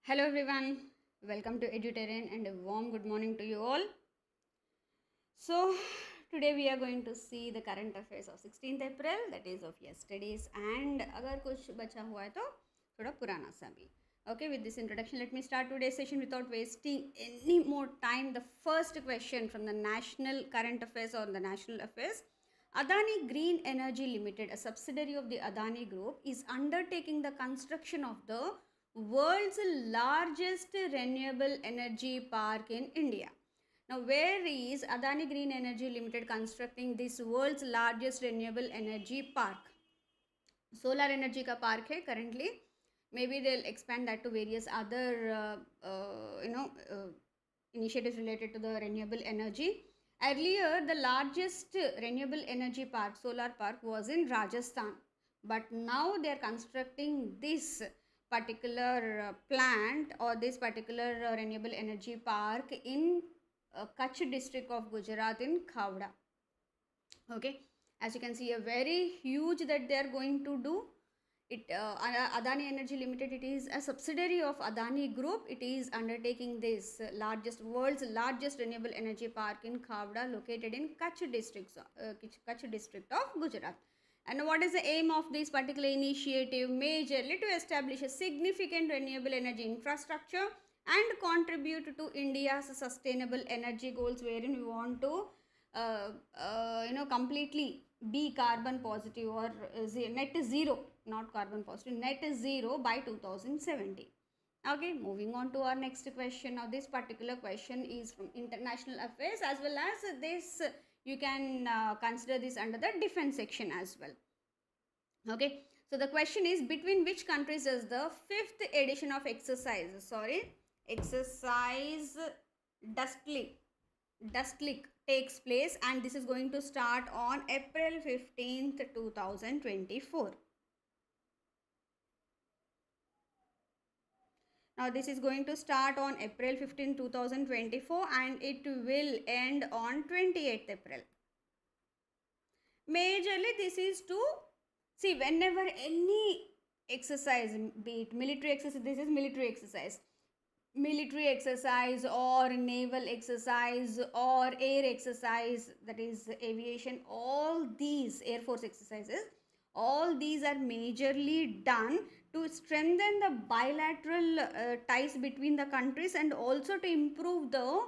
Hello everyone, welcome to Edutarian and a warm good morning to you all. So today we are going to see the current affairs of 16th April, that is of yesterday's, and अगर कुछ बचा हुआ है तो थोड़ा पुराना सा भी. Okay, with this introduction, let me start today's session without wasting any more time. The first question from the national current affairs or the national affairs. Adani Green Energy Limited, a subsidiary of the Adani Group, is undertaking the construction of the world's largest renewable energy park in India. Now, where is Adani Green Energy Limited constructing this world's largest renewable energy park? Solar energy ka park hai currently. Maybe they'll expand that to various other initiatives related to the renewable energy. Earlier, the largest renewable energy park, solar park, was in Rajasthan, but now they are constructing this particular plant or this particular renewable energy park in Kutch district of Gujarat in Khavda. Okay, as you can see, a very huge that they are going to do. Adani Energy Limited, it is a subsidiary of Adani Group. It is undertaking this world's largest renewable energy park in Khavda, located in Kutch district of Gujarat. And what is the aim of this particular initiative? Majorly to establish a significant renewable energy infrastructure and contribute to India's sustainable energy goals, wherein we want to completely be carbon positive or net zero, not carbon positive, net zero by 2070. Okay, moving on to our next question. Now, this particular question is from international affairs, as well as this you can consider this under the defense section as well. Okay, so the question is, between which countries does the 5th edition of exercise Dustlick takes place, and this is going to start on April 15th, 2024. Now, this is going to start on April 15, 2024 and it will end on 28th April. Majorly, this is to see whenever any exercise, be it military exercise, this is military exercise or naval exercise or air exercise, that is aviation, all these air force exercises, all these are majorly done to strengthen the bilateral ties between the countries and also to improve the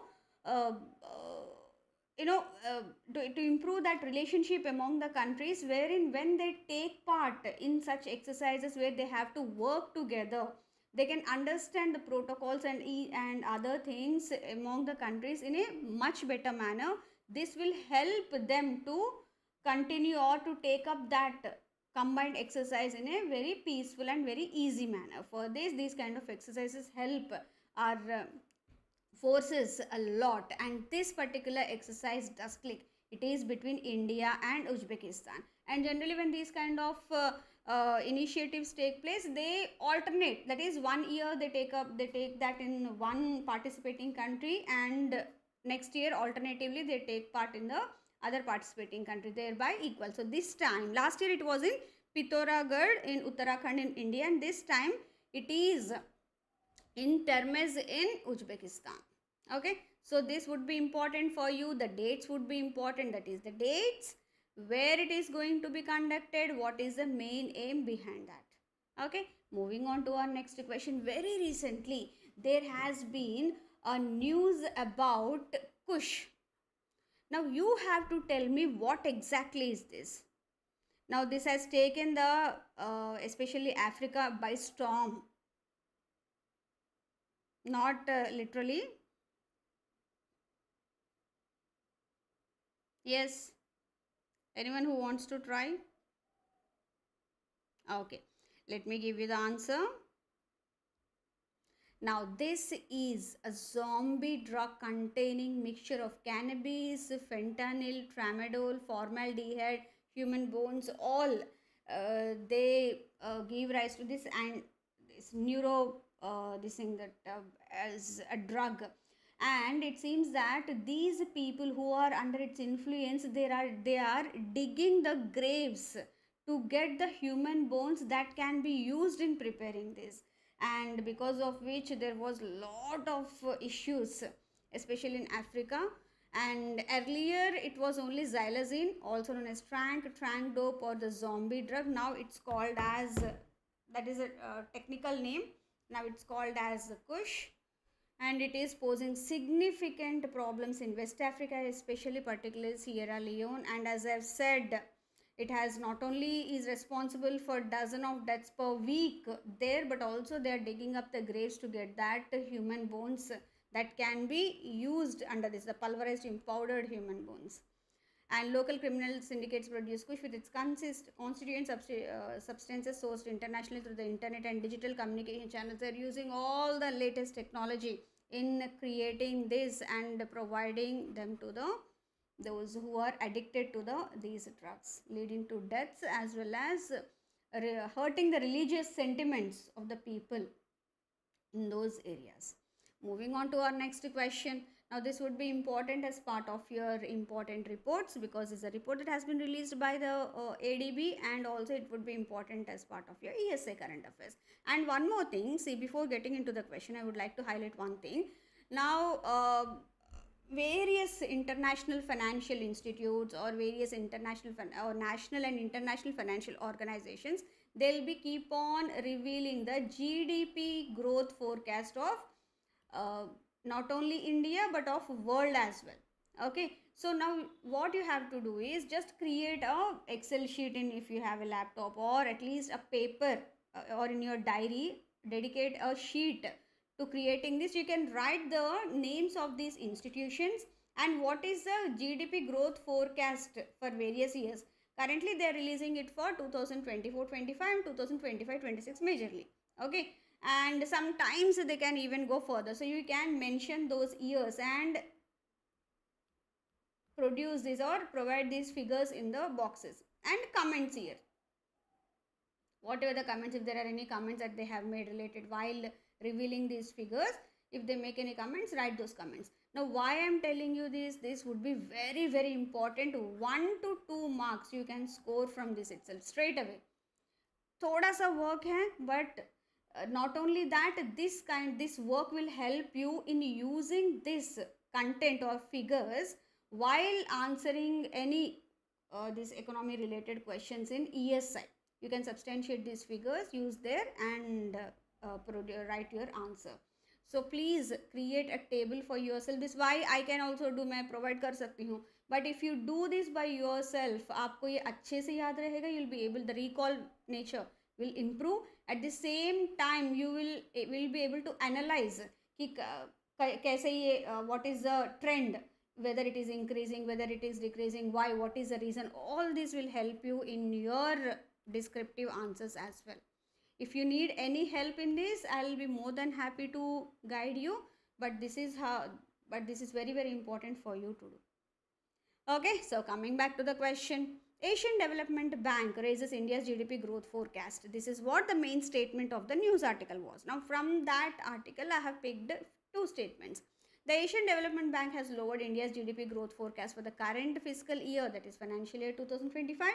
to improve that relationship among the countries, wherein when they take part in such exercises where they have to work together, they can understand the protocols and other things among the countries in a much better manner. This will help them to continue or to take up that combined exercise in a very peaceful and very easy manner. For this, these kind of exercises help our forces a lot, and this particular exercise Dustlick, it is between India and Uzbekistan. And generally when these kind of initiatives take place, they alternate, that is 1 year they take that in one participating country, and next year alternatively they take part in the other participating country, thereby equal. So this time, last year it was in Pithoragarh in Uttarakhand in India, and this time it is in Termez in Uzbekistan. Okay, so this would be important for you. The dates would be important, that is the dates, where it is going to be conducted, what is the main aim behind that. Okay, moving on to our next question. Very recently there has been a news about Kush. Now you have to tell me what exactly is this. Now this has taken the especially Africa by storm. Not literally. Yes, anyone who wants to try? Okay, let me give you the answer. Now this is a zombie drug containing mixture of cannabis, fentanyl, tramadol, formaldehyde, human bones, all they give rise to this, and this this thing that as a drug. And it seems that these people who are under its influence, they are digging the graves to get the human bones that can be used in preparing this. and because of which there was lot of issues, especially in Africa. And earlier it was only xylazine, also known as trank dope or the zombie drug. Now it's called as, that is a technical name, now it's called as kush, and it is posing significant problems in West Africa, especially particularly Sierra Leone. And as I've said, it has not only is responsible for dozen of deaths per week there, but also they are digging up the graves to get that human bones that can be used under this, the pulverized powdered human bones. And local criminal syndicates produce kush with its constituent substances sourced internationally through the internet and digital communication channels. They're using all the latest technology in creating this and providing them to those who are addicted to these drugs, leading to deaths as well as hurting the religious sentiments of the people in those areas. Moving on to our next question. Now this would be important as part of your important reports, because it's a report that has been released by the ADB, and also it would be important as part of your ESA current affairs. And one more thing, see, before getting into the question, I would like to highlight one thing. Now various international financial institutes or various international or national and international financial organizations, they'll be keep on revealing the GDP growth forecast of not only India but of world as well. Okay, so now what you have to do is just create a Excel sheet in, if you have a laptop, or at least a paper or in your diary, dedicate a sheet to creating this. You can write the names of these institutions and what is the GDP growth forecast for various years. Currently they are releasing it for 2024-25 and 2025-26 majorly. Okay, and sometimes they can even go further, so you can mention those years and produce this or provide these figures in the boxes and comments here. Whatever the comments, if there are any comments that they have made related while revealing these figures, if they make any comments, write those comments. Now why I am telling you this would be very very important. 1 to 2 marks you can score from this itself straight away. Thoda sa work hai, but not only that, this work will help you in using this content or figures while answering any this economy related questions in ESI. You can substantiate these figures, use there, and write your answer. So please create a table for yourself. This why I can also do, मैं provide कर सकती हूँ, but if you do this by yourself, आपको ये अच्छे से याद रहेगा. You'll be able, the recall nature will improve. At the same time you will be able to analyze कि कैसे ये what is the trend, whether it is increasing, whether it is decreasing, why, what is the reason. All this will help you in your descriptive answers as well. If you need any help in this, I'll be more than happy to guide you, but this is very very important for you to do. Okay, so coming back to the question, Asian Development Bank raises India's GDP growth forecast. This is what the main statement of the news article was. Now from that article I have picked 2 statements. The Asian Development Bank has lowered India's GDP growth forecast for the current fiscal year, that is financial year 2025.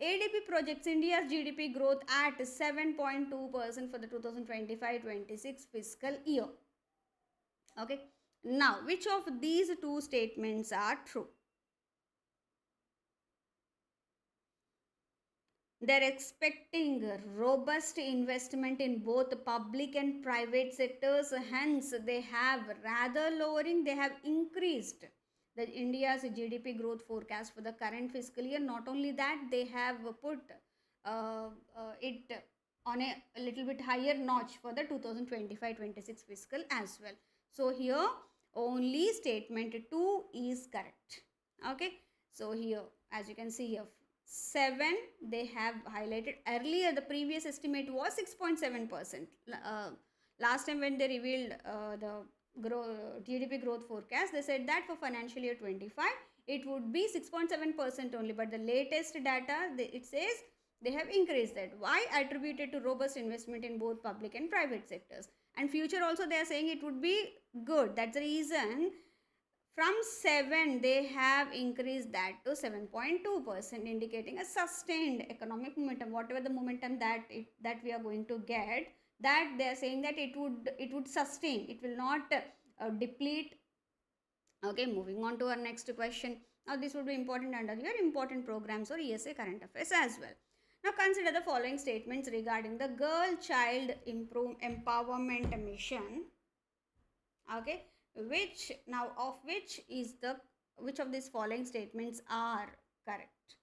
ADB projects India's GDP growth at 7.2% for the 2025-26 fiscal year. Okay, now which of these 2 statements are true? They're expecting robust investment in both public and private sectors, hence they have rather lowering, they have increased the India's GDP growth forecast for the current fiscal year. Not only that, they have put it on a little bit higher notch for the 2025-26 fiscal as well. So here only statement 2 is correct. Okay, so here as you can see here 7 they have highlighted. Earlier the previous estimate was 6.7%. Last time when they revealed the GDP growth forecast, they said that for financial year 25 it would be 6.7% only, but the latest data it says they have increased that. Why? Attributed to robust investment in both public and private sectors, and future also they are saying it would be good. That's the reason from 7 they have increased that to 7.2%, indicating a sustained economic momentum. Whatever the momentum that we are going to get, that they are saying that it would sustain, it will not deplete. Okay, moving on to our next question. Now this would be important under your important programs or ESA current affairs as well. Now consider the following statements regarding the girl child empowerment mission. Okay, which of these following statements are correct?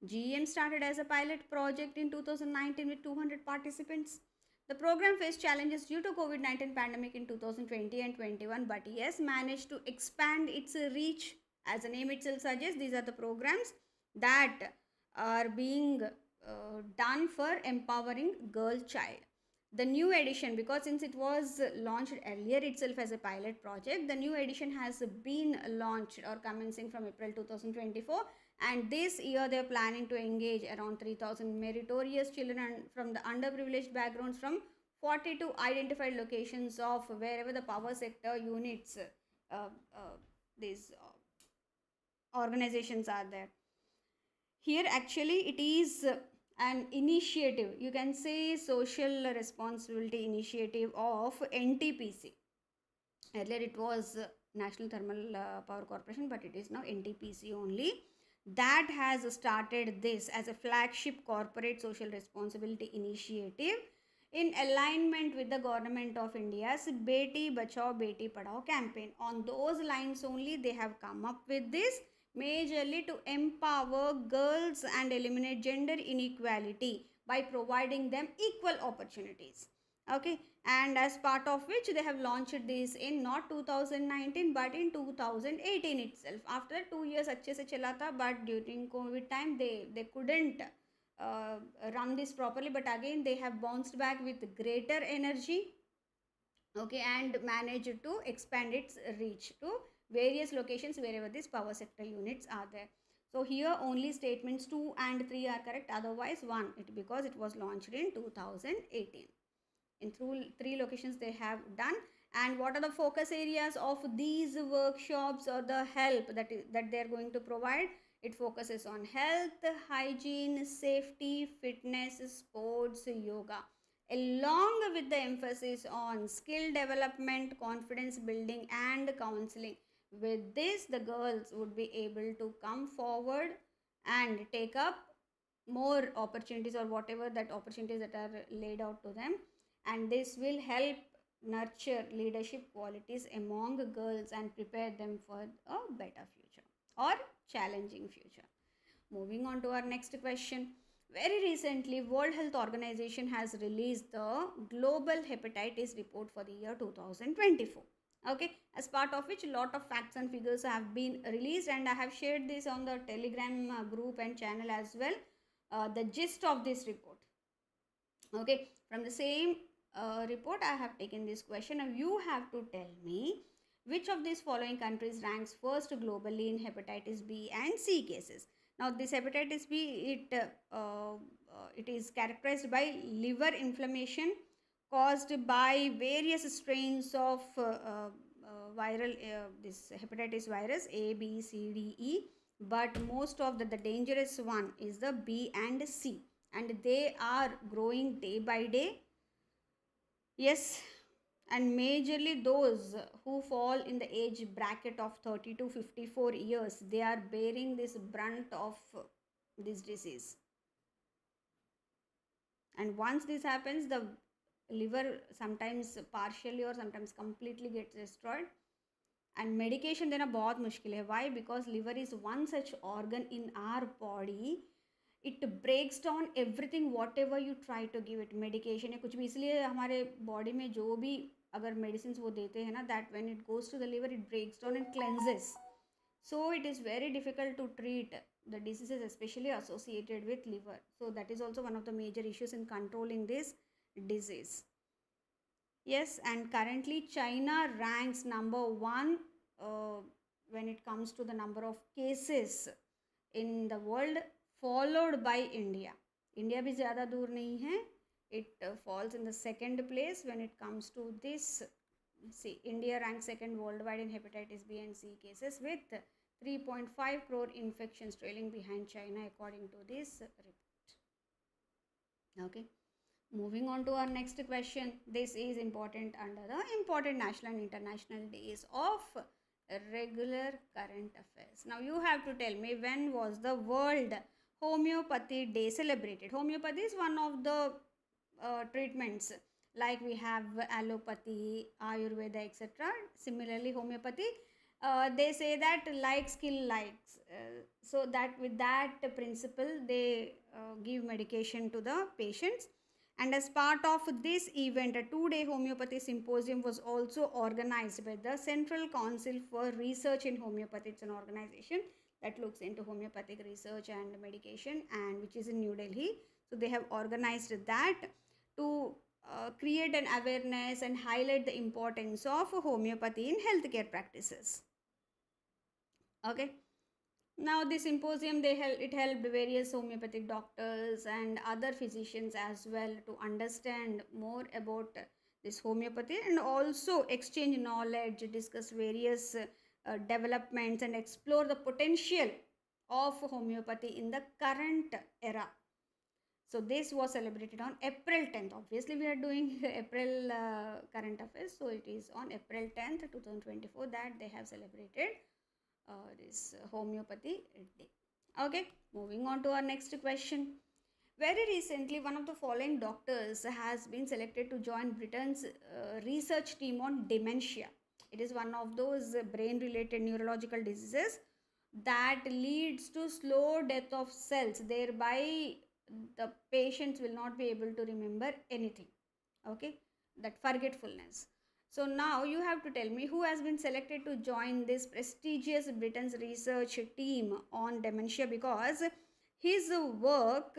GM started as a pilot project in 2019 with 200 participants. The program faced challenges due to COVID-19 pandemic in 2020 and 21, but yes, managed to expand its reach. As the name itself suggests, these are the programs that are being done for empowering girl child. The new edition, because since it was launched earlier itself as a pilot project, the new edition has been launched or commencing from April 2024, and this year they are planning to engage around 3000 meritorious children from the underprivileged backgrounds from 42 identified locations of wherever the power sector units, these organizations are there. Here actually it is an initiative, you can say social responsibility initiative of NTPC. Earlier it was National Thermal Power Corporation, but it is now NTPC only, that has started this as a flagship corporate social responsibility initiative in alignment with the government of India's Beti Bachao Beti Padhao campaign. On those lines only they have come up with this, majorly to empower girls and eliminate gender inequality by providing them equal opportunities. Okay, and as part of which they have launched this in not 2019 but in 2018 itself. After 2 years अच्छे से चला था, but during COVID time they couldn't run this properly, but again they have bounced back with greater energy. Okay, and managed to expand its reach to various locations wherever these power sector units are there. So here only statements 2 and 3 are correct, otherwise 1, because it was launched in 2018. In three locations they have done. And what are the focus areas of these workshops or the help that they are going to provide? It focuses on health, hygiene, safety, fitness, sports, yoga, along with the emphasis on skill development, confidence building and counseling. With this, the girls would be able to come forward and take up more opportunities or whatever that opportunities that are laid out to them, and this will help nurture leadership qualities among girls and prepare them for a better future or challenging future. Moving on to our next question. Very recently, World Health Organization has released the Global Hepatitis Report for the year 2024. Okay, as part of which a lot of facts and figures have been released, and I have shared this on the Telegram group and channel as well, the gist of this report. Okay, from the same report I have taken this question. Now you have to tell me which of these following countries ranks first globally in hepatitis B and C cases. Now this hepatitis B, it is characterized by liver inflammation caused by various strains of viral this hepatitis virus A, B, C, D, E, but most of the dangerous one is the B and C, and they are growing day by day. Yes, and majorly those who fall in the age bracket of 30 to 54 years, they are bearing this brunt of this disease. And once this happens, the liver sometimes partially or sometimes completely gets destroyed, and medication देना बहुत मुश्किल है. Why? Because liver is one such organ in our body, it breaks down everything whatever you try to give it. Medication है कुछ भी, इसलिए हमारे body में जो भी अगर medicines वो देते हैं ना, that when it goes to the liver it breaks down and cleanses. So it is very difficult to treat the diseases especially associated with liver. So that is also one of the major issues in controlling this disease. Yes, and currently China ranks number 1 when it comes to the number of cases in the world, followed by India. India भी ज़्यादा दूर नहीं है. It falls in the second place when it comes to this. See, India ranks second worldwide in hepatitis B and C cases with 3.5 crore infections, trailing behind China according to this report. Okay. Moving on to our next question. This is important under the important national and international days of regular current affairs. Now you have to tell me, when was the World Homeopathy Day celebrated? Homeopathy is one of the treatments, like we have allopathy, Ayurveda, etc. Similarly, homeopathy, they say that like skill likes. So that with that principle, they give medication to the patients. And as part of this event, a 2-day homeopathy symposium was also organized by the Central Council for Research in Homeopathy. It's an organization that looks into homeopathic research and medication, and which is in New Delhi. So they have organized that to create an awareness and highlight the importance of homeopathy in healthcare practices. Okay. Now this symposium, it helped various homeopathic doctors and other physicians as well to understand more about this homeopathy, and also exchange knowledge, discuss various developments, and explore the potential of homeopathy in the current era. So this was celebrated on April 10th. Obviously, we are doing April current affairs. So it is on April 10th, 2024 that they have celebrated this homeopathy day. Okay, moving on to our next question. Very recently, one of the following doctors has been selected to join Britain's research team on dementia. It is one of those brain-related neurological diseases that leads to slow death of cells. Thereby, the patients will not be able to remember anything. Okay, that forgetfulness. So now you have to tell me, who has been selected to join this prestigious Britain's research team on dementia, because his work,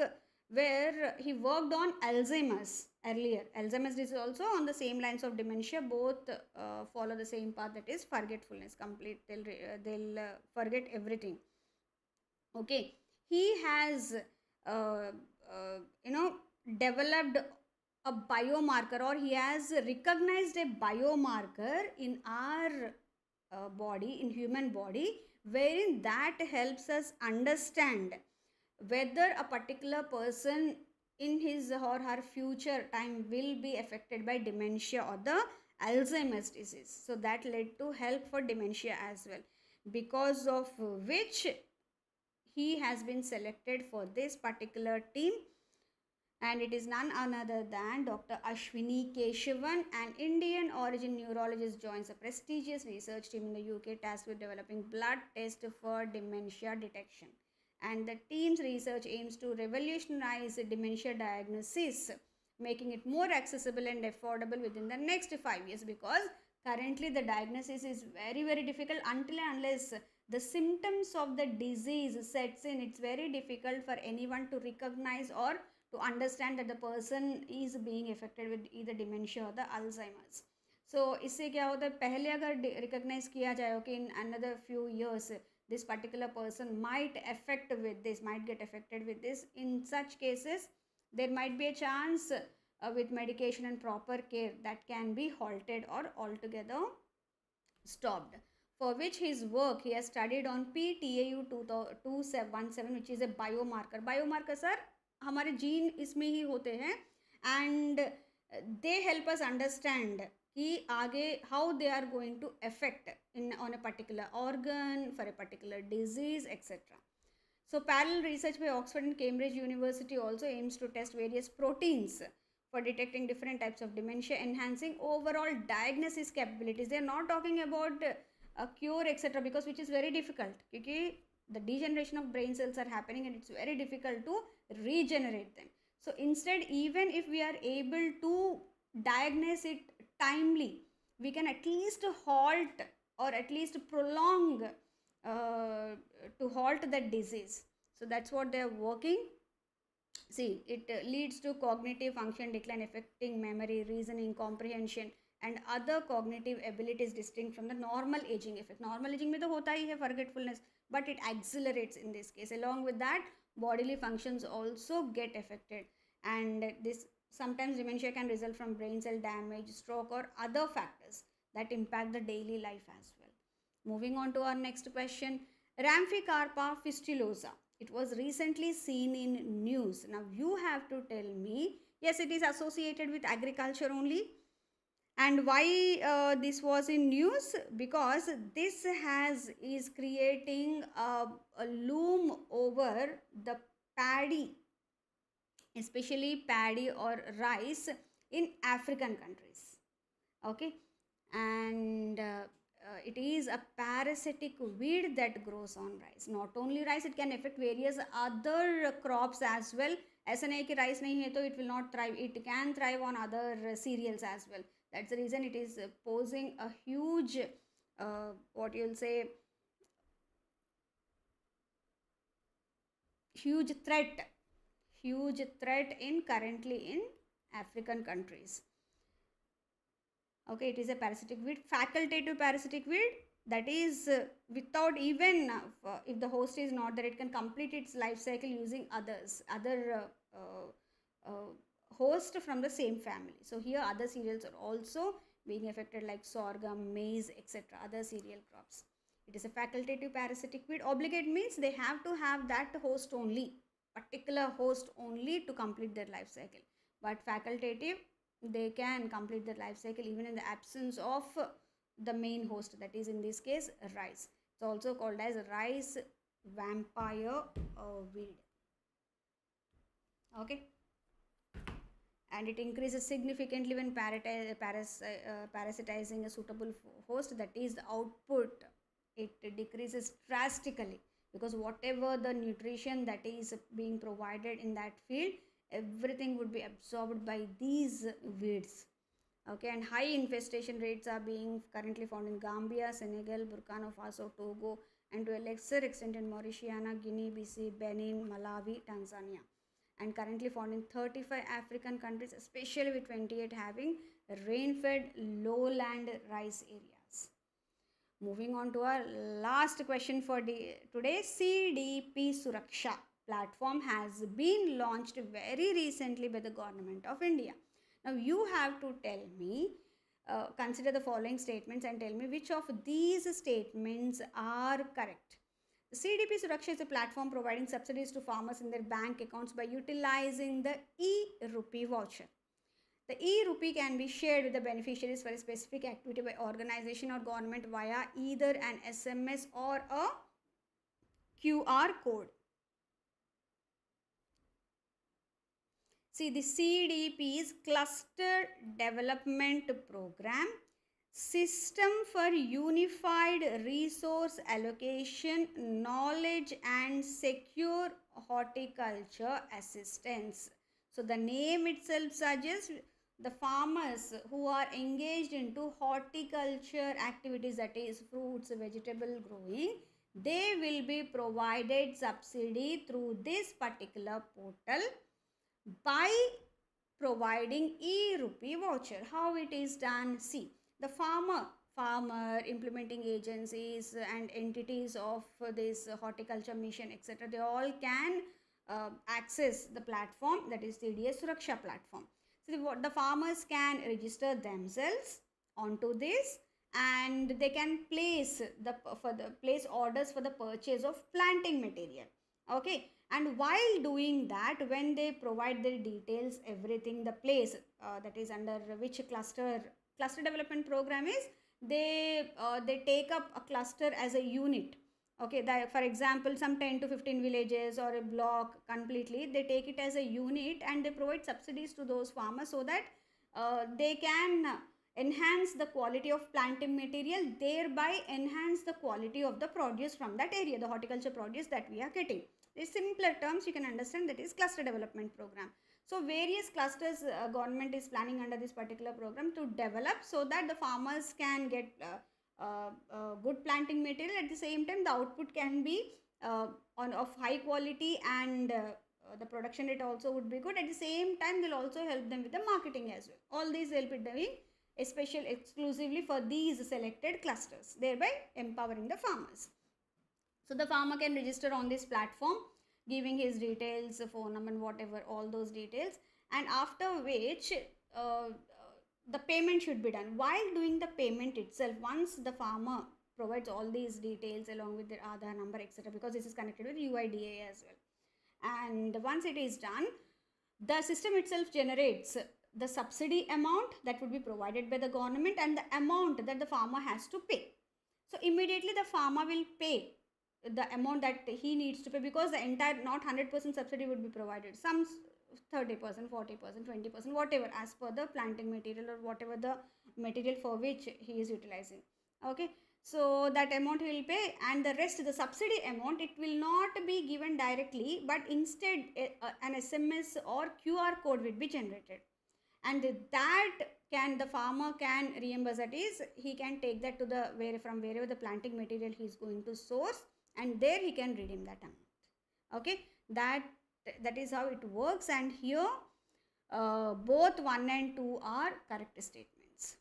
where he worked on Alzheimer's earlier. Alzheimer's disease also on the same lines of dementia, both follow the same path, that is forgetfulness. They'll forget everything. Okay, he has developed a biomarker, or he has recognized a biomarker in our body, in human body, wherein that helps us understand whether a particular person in his or her future time will be affected by dementia or the Alzheimer's disease. So that led to help for dementia as well, because of which he has been selected for this particular team. And it is none other than Dr. Ashwini Keshavan, an Indian origin neurologist, joins a prestigious research team in the UK tasked with developing blood tests for dementia detection. And the team's research aims to revolutionize dementia diagnosis, making it more accessible and affordable within the next 5 years, because currently the diagnosis is very, very difficult. Until and unless the symptoms of the disease sets in, it's very difficult for anyone to recognize or to understand that the person is being affected with either dementia or the Alzheimer's. So इससे क्या होता है, पहले अगर recognize किया जाए, okay, in another few years this particular person might get affected with this. In such cases, there might be a chance with medication and proper care that can be halted or altogether stopped. For which his work, he has studied on PTAU 217, which is a biomarker. Biomarkers are हमारे gene इसमें ही होते हैं, and they help us understand कि आगे how they are going to affect on a particular organ, for a particular disease, etc. So parallel research by Oxford and Cambridge University also aims to test various proteins for detecting different types of dementia, enhancing overall diagnosis capabilities. They are not talking about a cure, etc., because which is very difficult, because the degeneration of brain cells are happening and it's very difficult to regenerate them. So instead, even if we are able to diagnose it timely, we can at least halt or at least prolong to halt that disease. So that's what they are working. See, it leads to cognitive function decline, affecting memory, reasoning, comprehension, and other cognitive abilities distinct from the normal aging effect. Normal aging में तो होता ही है forgetfulness, but it accelerates in this case. Along with that, bodily functions also get affected, and this sometimes dementia can result from brain cell damage, stroke, or other factors that impact the daily life as well. Moving on to our next question. Ramphicarpa fistulosa. It was recently seen in news. Now you have to tell me Yes, it is associated with agriculture only. And why this was in news? Because this is creating a loom over the paddy, especially paddy or rice in African countries. Okay, and it is a parasitic weed that grows on rice. Not only rice, it can affect various other crops as well. ऐसा नहीं कि rice नहीं है तो it will not thrive. It can thrive on other cereals as well. That's the reason it is posing a huge, what you'll say, huge threat in currently in African countries. Okay, it is a parasitic weed, facultative parasitic weed, that is without even if the host is not there, it can complete its life cycle using other host from the same family. So here other cereals are also being affected, like sorghum, maize, etc., other cereal crops. It is a facultative parasitic weed. Obligate means they have to have that host only, particular host only, to complete their life cycle. But facultative, they can complete their life cycle even in the absence of the main host, that is in this case rice. It's also called as rice vampire weed. Okay, and it increases significantly when parasitizing a suitable host, that is the output. It decreases drastically because whatever the nutrition that is being provided in that field, everything would be absorbed by these weeds. Okay, and high infestation rates are being currently found in Gambia, Senegal, Burkina Faso, Togo, and to a lesser extent in Mauritania, Guinea, BC, Benin, Malawi, Tanzania, and currently found in 35 African countries, especially with 28 having rain-fed lowland rice areas. Moving on to our last question for today, CDP Suraksha platform has been launched very recently by the government of India. Now you have to tell me, consider the following statements and tell me which of these statements are correct. The CDP Suraksha is a platform providing subsidies to farmers in their bank accounts by utilizing the e-rupee voucher. The e-rupee can be shared with the beneficiaries for a specific activity by organization or government via either an SMS or a QR code. See, the CDP is Cluster Development Program, System for Unified Resource Allocation, Knowledge and Secure Horticulture Assistance. So the name itself suggests the farmers who are engaged into horticulture activities, that is fruits, vegetable growing, they will be provided subsidy through this particular portal by providing e-rupee voucher. How it is done? See, the farmer implementing agencies and entities of this horticulture mission, etc., they all can access the platform, that is CDS Suraksha platform. So the farmers can register themselves onto this, and they can place place orders for the purchase of planting material. Okay, and while doing that, when they provide their details, everything, the place that is under which cluster development program is, they take up a cluster as a unit. Okay, that, for example, some 10 to 15 villages or a block completely, they take it as a unit and they provide subsidies to those farmers so that they can enhance the quality of planting material, thereby enhance the quality of the produce from that area, the horticulture produce that we are getting. In simpler terms, you can understand that is cluster development program. So various clusters government is planning under this particular program to develop so that the farmers can get good planting material. At the same time, the output can be of high quality, and the production rate also would be good. At the same time, they'll also help them with the marketing as well. All these they'll be doing exclusively for these selected clusters, thereby empowering the farmers. So the farmer can register on this platform, giving his details, phone number, whatever, all those details, and after which the payment should be done. While doing the payment itself, once the farmer provides all these details along with their Aadhaar number, etc., because this is connected with UIDA as well, and once it is done, the system itself generates the subsidy amount that would be provided by the government and the amount that the farmer has to pay. So immediately the farmer will pay the amount that he needs to pay, because the entire, not 100% subsidy would be provided, some 30%, 40%, 20%, whatever, as per the planting material or whatever the material for which he is utilizing. Okay, so that amount he will pay, and the rest, the subsidy amount, it will not be given directly, but instead an SMS or QR code will be generated, and that the farmer can reimburse. That is, he can take that to the from wherever the planting material he is going to source, and there he can redeem that amount. Okay, that is how it works. And here both 1 and 2 are correct statements.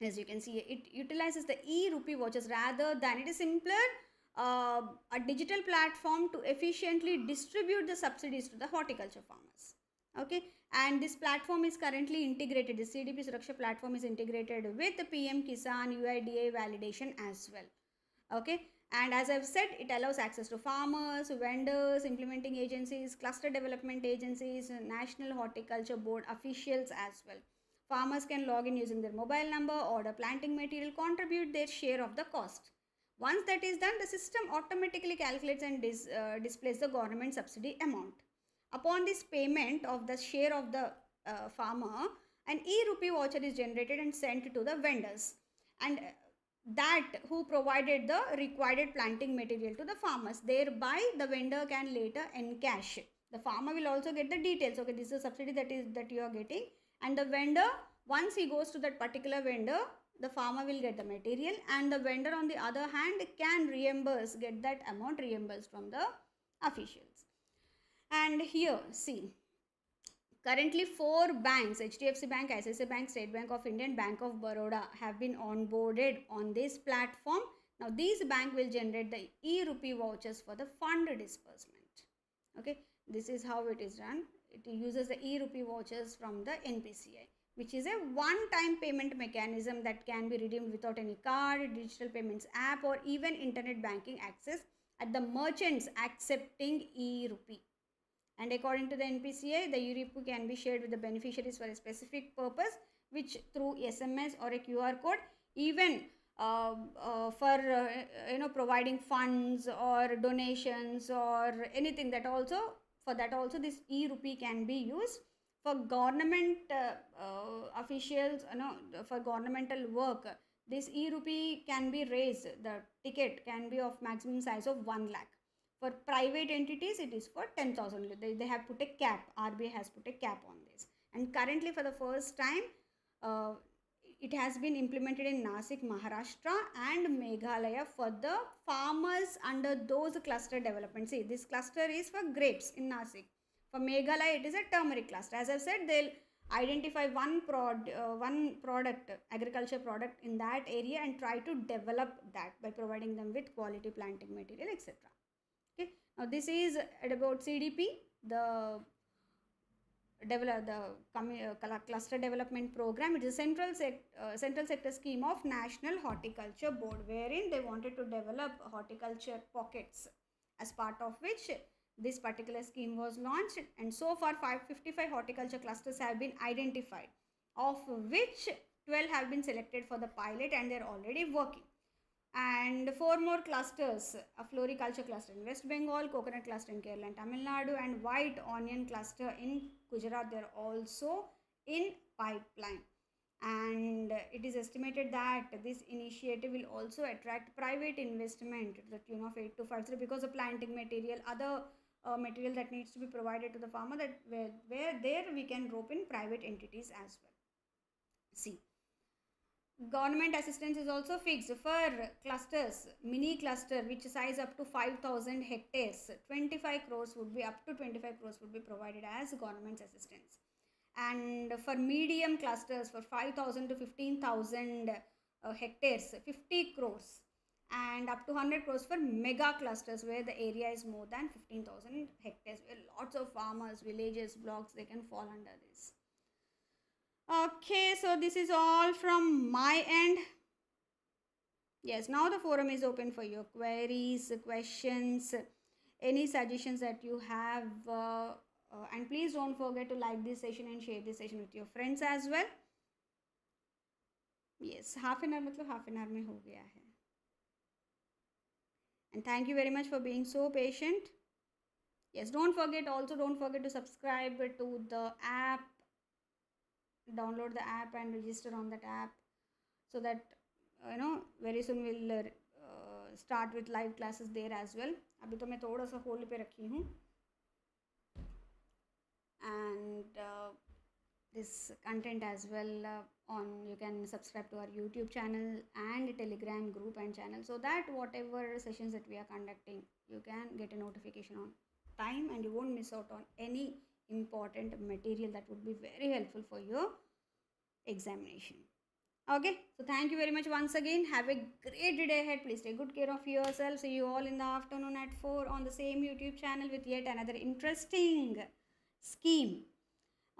As you can see, it utilizes the e-rupee vouchers rather than, it is simpler a digital platform to efficiently distribute the subsidies to the horticulture farmers. Okay, and this platform is currently integrated, the CDP Suraksha platform is integrated with the PM Kisan UIDA validation as well. Okay, and as I've said, it allows access to farmers, vendors, implementing agencies, cluster development agencies, National Horticulture Board officials as well. Farmers can log in using their mobile number, order planting material, contribute their share of the cost. Once that is done, the system automatically calculates and displays the government subsidy amount. Upon this payment of the share of the farmer, an e-rupee voucher is generated and sent to the vendors, and that who provided the required planting material to the farmers. Thereby the vendor can later encash. The farmer will also get the details. Okay, this is a subsidy that you are getting, and the vendor, once he goes to that particular vendor, the farmer will get the material, and the vendor on the other hand can get that amount reimbursed from the officials. And here, see, currently 4 banks, HDFC Bank, ICICI Bank, State Bank of India and Bank of Baroda, have been onboarded on this platform. Now these banks will generate the e-rupee vouchers for the fund disbursement. Okay, this is how it is done. It uses the e-rupee vouchers from the NPCI, which is a one-time payment mechanism that can be redeemed without any card, digital payments app, or even internet banking access at the merchants accepting e-rupee. And according to the NPCI, the e-rupee can be shared with the beneficiaries for a specific purpose, which through SMS or a QR code, even for providing funds or donations or anything, that also, for that also this e-rupee can be used. For government officials, for governmental work, this e-rupee can be raised, the ticket can be of maximum size of 1 lakh. For private entities, it is for 10,000. They have put a cap. RBI has put a cap on this. And currently, for the first time, it has been implemented in Nasik, Maharashtra and Meghalaya for the farmers under those cluster developments. See, this cluster is for grapes in Nasik. For Meghalaya, it is a turmeric cluster. As I've said, they'll identify one product, agriculture product in that area, and try to develop that by providing them with quality planting material, etc. Okay. Now this is about CDP, the cluster development program. It is a central sector scheme of National Horticulture Board, wherein they wanted to develop horticulture pockets, as part of which this particular scheme was launched. And so far 555 horticulture clusters have been identified, of which 12 have been selected for the pilot and they are already working. And 4 more clusters, a floriculture cluster in West Bengal, coconut cluster in Kerala and Tamil Nadu, and white onion cluster in Gujarat, they are also in pipeline. And it is estimated that this initiative will also attract private investment to the tune of 8250, because the planting material, other material that needs to be provided to the farmer, that where there we can rope in private entities as well. See, government assistance is also fixed for clusters, mini cluster, which size up to 5,000 hectares. 25 crores would be, up to 25 crores would be provided as government's assistance. And for medium clusters, for 5,000 to 15,000 hectares, 50 crores. And up to 100 crores for mega clusters, where the area is more than 15,000 hectares, where lots of farmers, villages, blocks, they can fall under this. Okay, so this is all from my end. Yes, now the forum is open for your queries, questions, any suggestions that you have and please don't forget to like this session and share this session with your friends as well. Yes, half an hour मतलब half an hour में हो गया है. And thank you very much for being so patient. Yes, don't forget to subscribe to the app, download the app and register on that app, so that very soon we'll start with live classes there as well. अभी तो मैं थोड़ा सा hold पे रखी हूँ. And this content as well you can subscribe to our YouTube channel and Telegram group and channel, so that whatever sessions that we are conducting, you can get a notification on time and you won't miss out on any important material that would be very helpful for your examination. Okay, so thank you very much once again. Have a great day ahead. Please take good care of yourself. See you all in the afternoon at 4 on the same YouTube channel with yet another interesting scheme.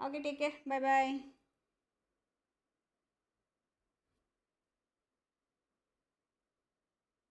Okay, take care. Bye bye.